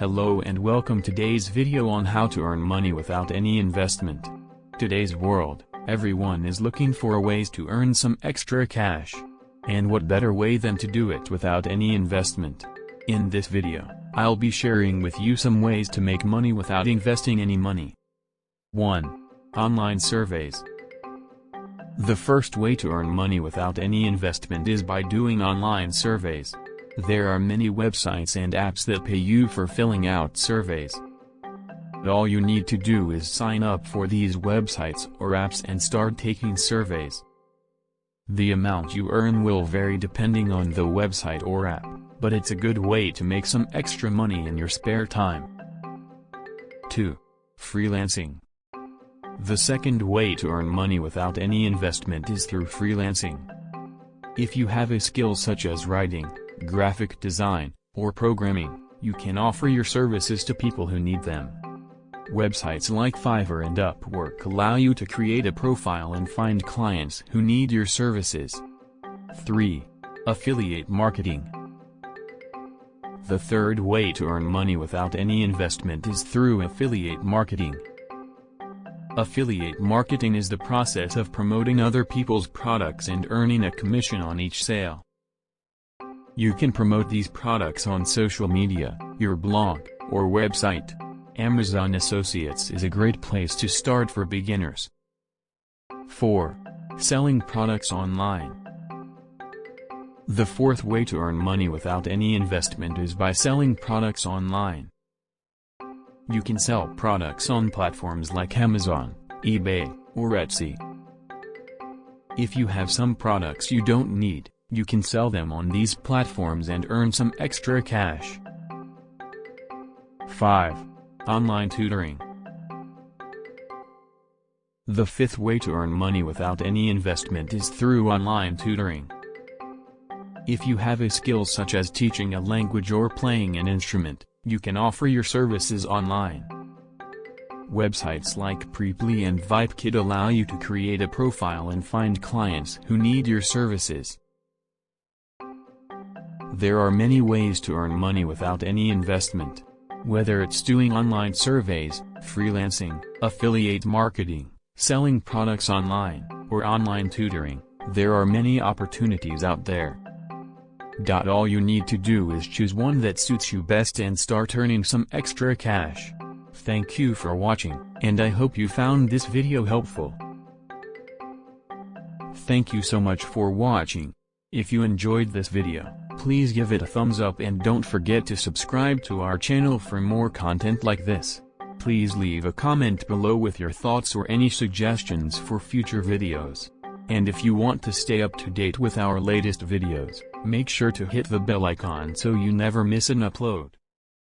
Hello and welcome to today's video on how to earn money without any investment. Today's world, everyone is looking for ways to earn some extra cash. And what better way than to do it without any investment? In this video, I'll be sharing with you some ways to make money without investing any money. 1. Online surveys. The first way to earn money without any investment is by doing online surveys. There are many websites and apps that pay you for filling out surveys. All you need to do is sign up for these websites or apps and start taking surveys. The amount you earn will vary depending on the website or app, but it's a good way to make some extra money in your spare time. 2. Freelancing. The second way to earn money without any investment is through freelancing. If you have a skill such as writing, graphic design, or programming, you can offer your services to people who need them. Websites like Fiverr and Upwork allow you to create a profile and find clients who need your services. 3. Affiliate marketing. The third way to earn money without any investment is through affiliate marketing. Affiliate marketing is the process of promoting other people's products and earning a commission on each sale. You can promote these products on social media, your blog, or website. Amazon Associates is a great place to start for beginners. 4. Selling products online. The fourth way to earn money without any investment is by selling products online. You can sell products on platforms like Amazon, eBay, or Etsy. If you have some products you don't need, you can sell them on these platforms and earn some extra cash. 5. Online tutoring. The fifth way to earn money without any investment is through online tutoring. If you have a skill such as teaching a language or playing an instrument, you can offer your services online. Websites like Preply and VipeKid allow you to create a profile and find clients who need your services. There are many ways to earn money without any investment. Whether it's doing online surveys, freelancing, affiliate marketing, selling products online, or online tutoring, there are many opportunities out there. All you need to do is choose one that suits you best and start earning some extra cash. Thank you for watching, and I hope you found this video helpful. Thank you so much for watching. If you enjoyed this video, please give it a thumbs up and don't forget to subscribe to our channel for more content like this. Please leave a comment below with your thoughts or any suggestions for future videos. And if you want to stay up to date with our latest videos, make sure to hit the bell icon so you never miss an upload.